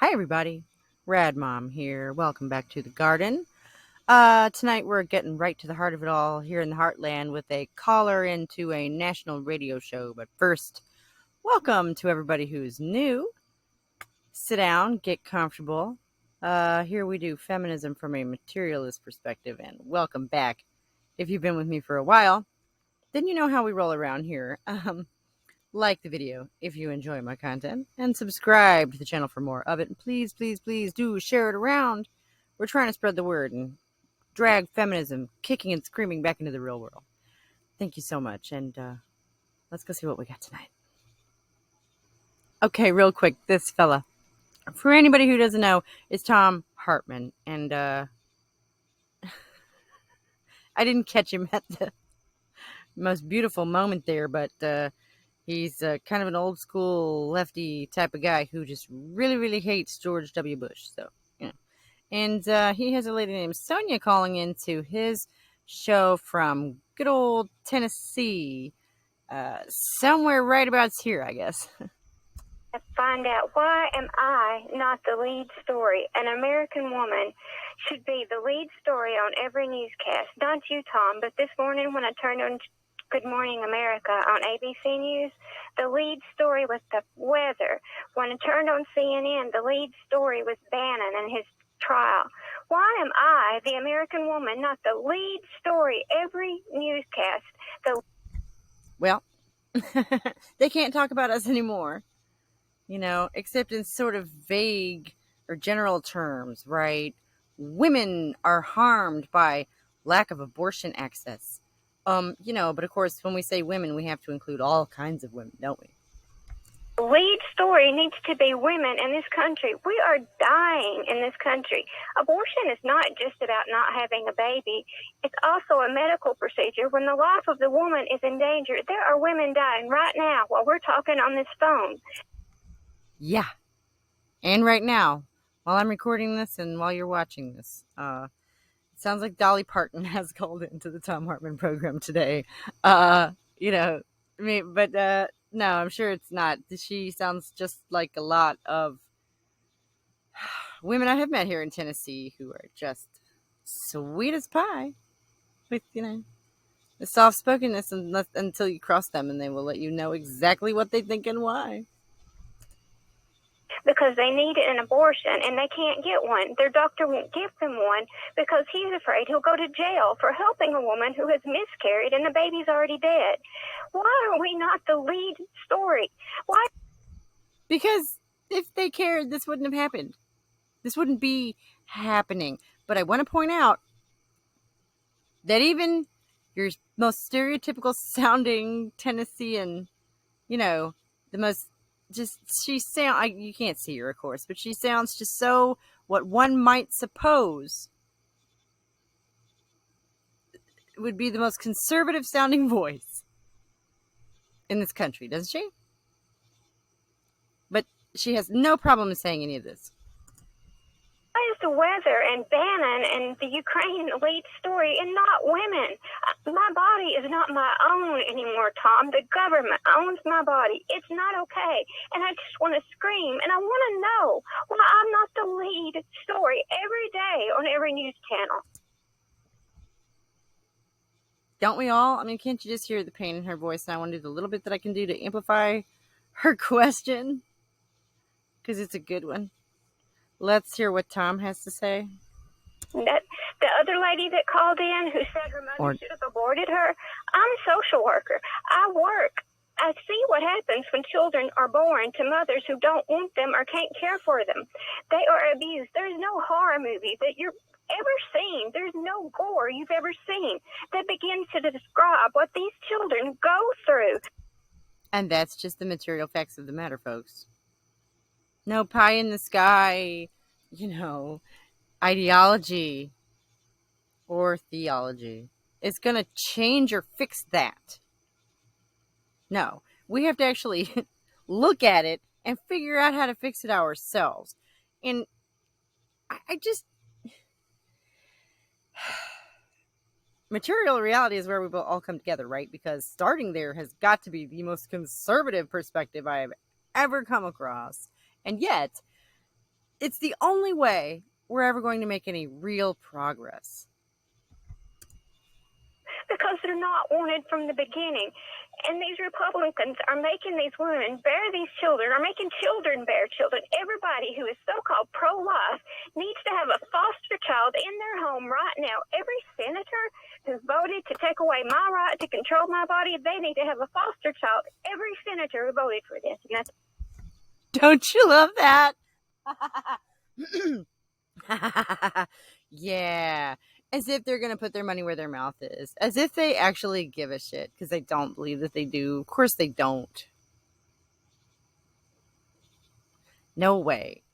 Hi, everybody. Rad Mom here. Welcome back to the garden. Tonight we're getting right to the heart of it all here in the Heartland with a caller into a national radio show. But first, welcome to everybody who's new. Sit down, get comfortable. Here we do feminism from a materialist perspective, and welcome back. If you've been with me for a while, then you know how we roll around here. Like the video if you enjoy my content, and subscribe to the channel for more of it. And please, please, please do share it around. We're trying to spread the word and drag feminism kicking and screaming back into the real world. Thank you so much, and let's go see what we got tonight. Okay, real quick, this fella, for anybody who doesn't know, is Thom Hartmann, and I didn't catch him at the most beautiful moment there, but he's kind of an old school lefty type of guy who just really, really hates George W. Bush. So, you know. And he has a lady named Sonia calling into his show from good old Tennessee. Somewhere right about here, I guess. Find out, why am I not the lead story? An American woman should be the lead story on every newscast. Not you, Tom, but this morning when I turned on Good Morning America on ABC News, the lead story was the weather. When I turned on CNN, the lead story was Bannon and his trial. Why am I, the American woman, not the lead story every newscast? Well, they can't talk about us anymore, except in sort of vague or general terms, right? Women are harmed by lack of abortion access. But of course, when we say women, we have to include all kinds of women, don't we? The lead story needs to be women in this country. We are dying in this country. Abortion is not just about not having a baby. It's also a medical procedure. When the life of the woman is in danger, there are women dying right now while we're talking on this phone. Yeah. And right now, while I'm recording this and while you're watching this, it sounds like Dolly Parton has called into the Thom Hartmann program today. No, I'm sure it's not. She sounds just like a lot of women I have met here in Tennessee who are just sweet as pie with, the soft-spokenness until you cross them, and they will let you know exactly what they think and why. Because they need an abortion and they can't get one. Their doctor won't give them one because he's afraid he'll go to jail for helping a woman who has miscarried and the baby's already dead. Why are we not the lead story? Why? Because if they cared, this wouldn't have happened. This wouldn't be happening. But I want to point out that even your most stereotypical sounding Tennessean, the most just you can't see her, of course, but she sounds just so what one might suppose would be the most conservative sounding voice in this country, doesn't she? But she has no problem saying any of this. Why is the weather and Bannon and the Ukraine lead story and not women? My body is not my own anymore, Tom. The government owns my body. It's not okay. And I just want to scream, and I want to know why I'm not the lead story every day on every news channel. Don't we all? I mean, can't you just hear the pain in her voice? And I want to do the little bit that I can do to amplify her question, because it's a good one. Let's hear what Tom has to say. That the other lady that called in who said her mother should have aborted her, I'm a social worker. I work. I see what happens when children are born to mothers who don't want them or can't care for them. They are abused. There is no horror movie that you're ever seen. There's no gore you've ever seen that begins to describe what these children go through. And that's just the material facts of the matter, folks. No pie in the sky, ideology or theology. It's going to change or fix that. No, we have to actually look at it and figure out how to fix it ourselves. And I just... material reality is where we will all come together, right? Because starting there has got to be the most conservative perspective I have ever come across. And yet, It's the only way we're ever going to make any real progress. Because they're not wanted from the beginning. And these Republicans are making these women bear these children, are making children bear children. Everybody who is so-called pro-life needs to have a foster child in their home right now. Every senator who voted to take away my right to control my body, they need to have a foster child. Every senator who voted for this. And that's... Don't you love that? Yeah. As if they're going to put their money where their mouth is. As if they actually give a shit, because I don't believe that they do. Of course they don't. No way.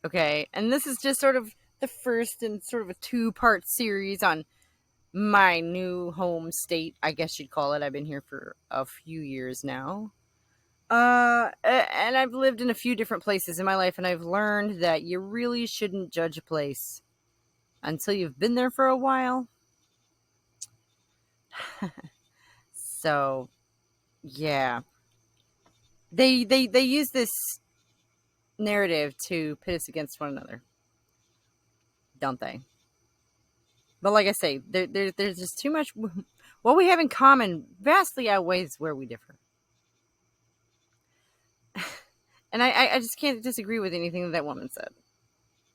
Okay, and this is just sort of the first in sort of a two-part series on my new home state, I guess you'd call it. I've been here for a few years now. And I've lived in a few different places in my life, and I've learned that you really shouldn't judge a place until you've been there for a while. So, yeah. They use this narrative to pit us against one another, don't they? But like I say, there's just too much. What we have in common vastly outweighs where we differ. And I just can't disagree with anything that woman said.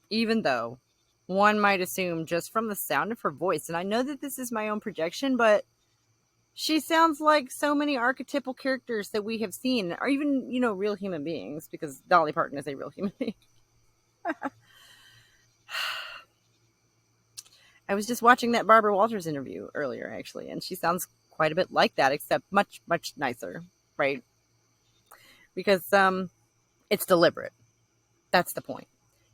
Even though one might assume just from the sound of her voice, and I know that this is my own projection, but she sounds like so many archetypal characters that we have seen, or even, real human beings, because Dolly Parton is a real human being. I was just watching that Barbara Walters interview earlier, actually, and she sounds quite a bit like that, except much, much nicer, right? Because it's deliberate. That's the point.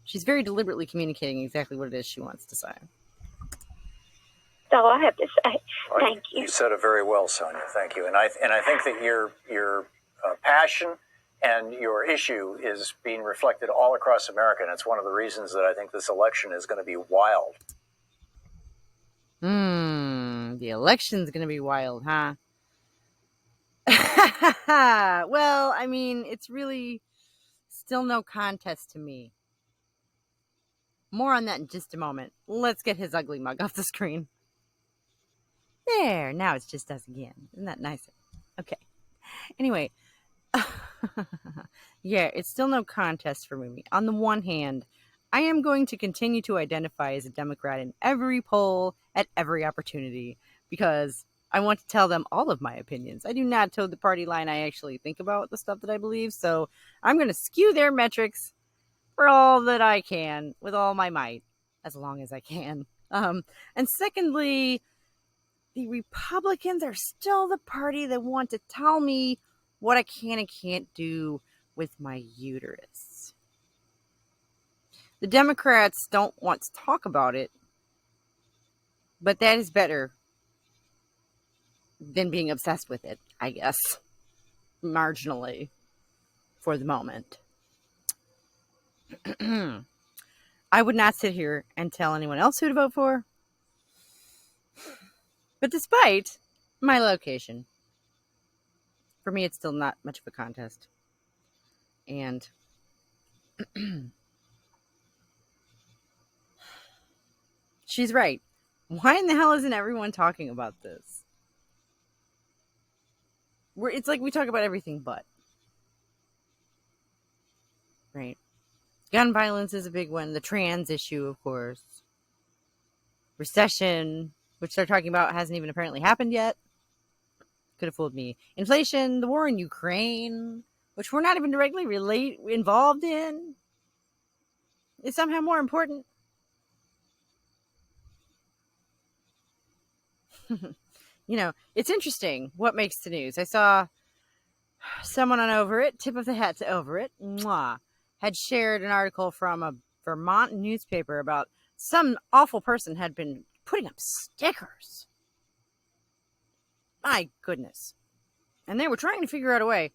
She's very deliberately communicating exactly what it is she wants to say. That's all I have to say. Thank you. You said it very well, Sonia. Thank you. And I think that your passion and your issue is being reflected all across America, and it's one of the reasons that I think this election is going to be wild. The election's going to be wild, huh? Well, I mean, it's really still no contest to me. More on that in just a moment. Let's get his ugly mug off the screen. There, now it's just us again. Isn't that nicer? Okay. Anyway, yeah, it's still no contest for me. On the one hand, I am going to continue to identify as a Democrat in every poll at every opportunity because I want to tell them all of my opinions. I do not toe the party line. I actually think about the stuff that I believe, so I'm going to skew their metrics for all that I can with all my might, as long as I can. And secondly, the Republicans are still the party that want to tell me what I can and can't do with my uterus. The Democrats don't want to talk about it, but that is better than being obsessed with it, I guess, marginally, for the moment. I would not sit here and tell anyone else who to vote for, but despite my location, for me, it's still not much of a contest. And she's right. Why in the hell isn't everyone talking about this? It's like we talk about everything but. Right? Gun violence is a big one. The trans issue, of course. Recession, which they're talking about, hasn't even apparently happened yet. Could have fooled me. Inflation, the war in Ukraine, which we're not even directly involved in, is somehow more important. It's interesting what makes the news. I saw someone on Over It, tip of the hat to Over It, had shared an article from a Vermont newspaper about some awful person had been putting up stickers. My goodness. And they were trying to figure out a way.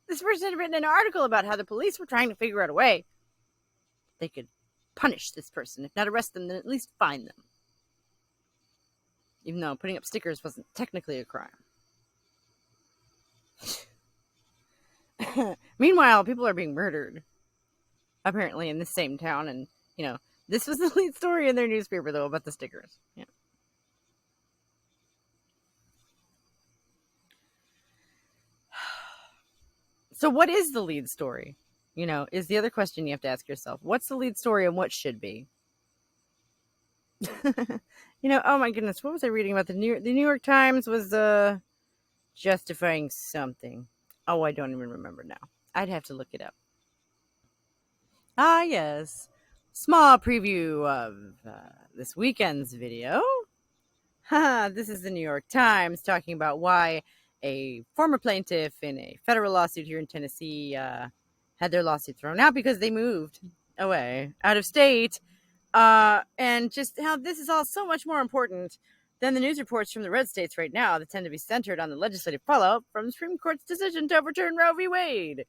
This person had written an article about how the police were trying to figure out a way they could punish this person. If not arrest them, then at least fine them. Even though putting up stickers wasn't technically a crime. Meanwhile, people are being murdered, apparently, in the same town. And, this was the lead story in their newspaper, though, about the stickers. Yeah. So what is the lead story? Is the other question you have to ask yourself. What's the lead story and what should be? Oh my goodness, what was I reading about? The New York Times was justifying something. Oh, I don't even remember now. I'd have to look it up. Ah, yes. Small preview of this weekend's video. This is the New York Times talking about why a former plaintiff in a federal lawsuit here in Tennessee had their lawsuit thrown out because they moved away out of state. And just how this is all so much more important than the news reports from the red states right now that tend to be centered on the legislative fallout from the Supreme Court's decision to overturn Roe v. Wade.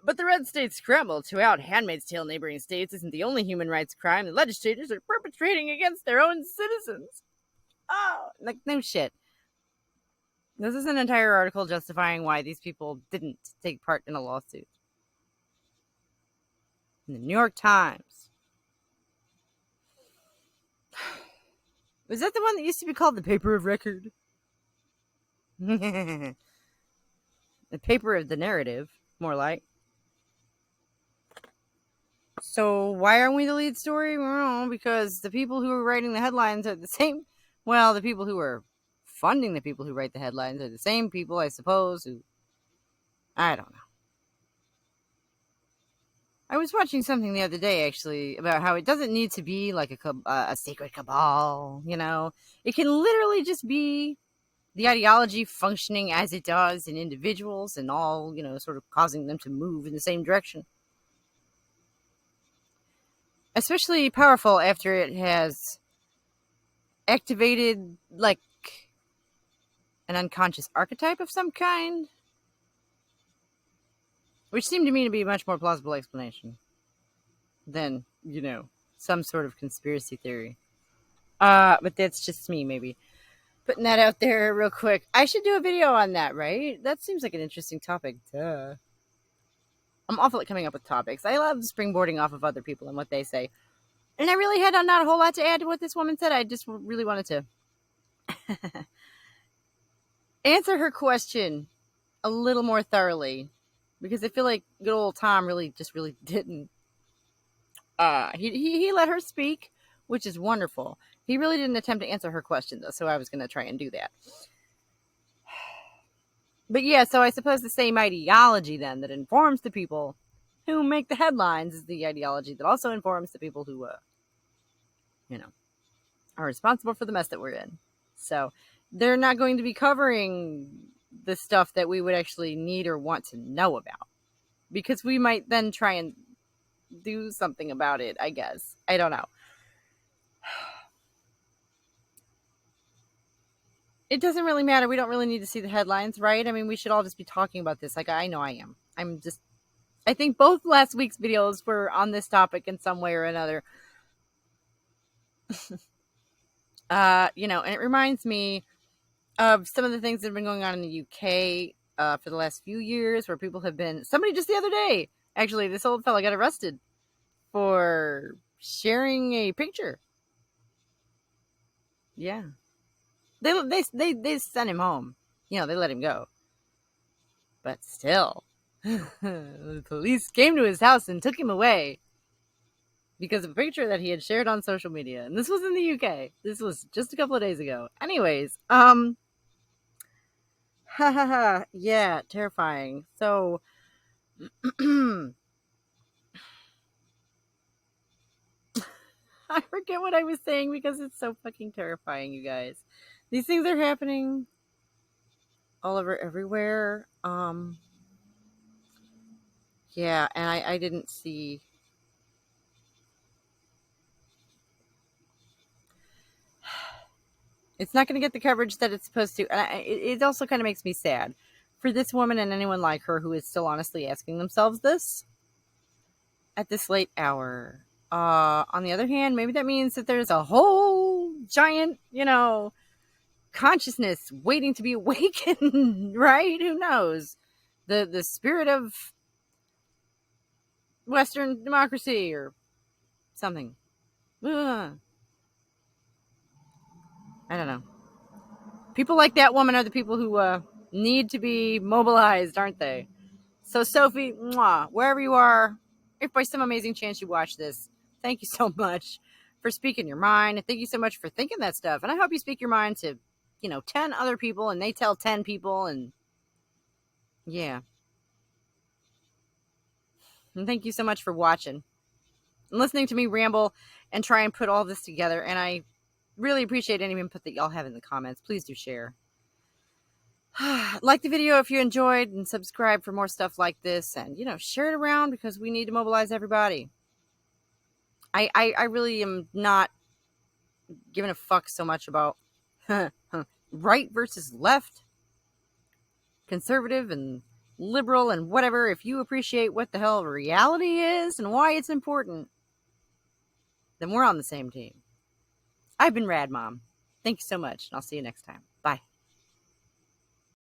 But the red states scramble to out Handmaid's Tale neighboring states isn't the only human rights crime the legislators are perpetrating against their own citizens. Oh, like, no shit. This is an entire article justifying why these people didn't take part in a lawsuit. In the New York Times. Was that the one that used to be called the paper of record? The paper of the narrative, more like. So why aren't we the lead story? Well, because the people who are writing the headlines are the same. Well, the people who are funding the people who write the headlines are the same people, I suppose, who... I don't know. I was watching something the other day, actually, about how it doesn't need to be like a sacred cabal, It can literally just be the ideology functioning as it does in individuals and all, sort of causing them to move in the same direction. Especially powerful after it has activated, like, an unconscious archetype of some kind. Which seemed to me to be a much more plausible explanation than, some sort of conspiracy theory. But that's just me, maybe. Putting that out there real quick. I should do a video on that, right? That seems like an interesting topic. Duh. I'm awful at coming up with topics. I love springboarding off of other people and what they say. And I really had not a whole lot to add to what this woman said. I just really wanted to answer her question a little more thoroughly. Because I feel like good old Thom really didn't. He let her speak, which is wonderful. He really didn't attempt to answer her question, though, so I was going to try and do that. But yeah, so I suppose the same ideology, then, that informs the people who make the headlines is the ideology that also informs the people who, are responsible for the mess that we're in. So they're not going to be covering the stuff that we would actually need or want to know about. Because we might then try and do something about it, I guess. I don't know. It doesn't really matter. We don't really need to see the headlines, right? I mean, we should all just be talking about this. Like, I know I am. I think both last week's videos were on this topic in some way or another. And it reminds me of some of the things that have been going on in the UK for the last few years, where people have been... Somebody just the other day, actually, this old fella got arrested for sharing a picture. Yeah. They sent him home. They let him go. But still, the police came to his house and took him away because of a picture that he had shared on social media. And this was in the UK. This was just a couple of days ago. Anyways, yeah, terrifying. So, I forget what I was saying because it's so fucking terrifying, you guys. These things are happening all over everywhere. Yeah, and I didn't see... It's not going to get the coverage that it's supposed to. And it also kind of makes me sad for this woman and anyone like her who is still honestly asking themselves this at this late hour. On the other hand, maybe that means that there's a whole giant, consciousness waiting to be awakened, right? Who knows? The spirit of Western democracy or something. Ugh. I don't know. People like that woman are the people who need to be mobilized, aren't they? So, Sophie, mwah, wherever you are, if by some amazing chance you watch this, thank you so much for speaking your mind. And thank you so much for thinking that stuff. And I hope you speak your mind to, 10 other people and they tell 10 people. And yeah. And thank you so much for watching and listening to me ramble and try and put all this together. And I really appreciate any input that y'all have in the comments. Please do share. Like the video if you enjoyed and subscribe for more stuff like this, and share it around because we need to mobilize everybody. I really am not giving a fuck so much about right versus left, conservative and liberal and whatever. If you appreciate what the hell reality is and why it's important, then we're on the same team. I've been Rad Mom. Thank you so much, and I'll see you next time. Bye.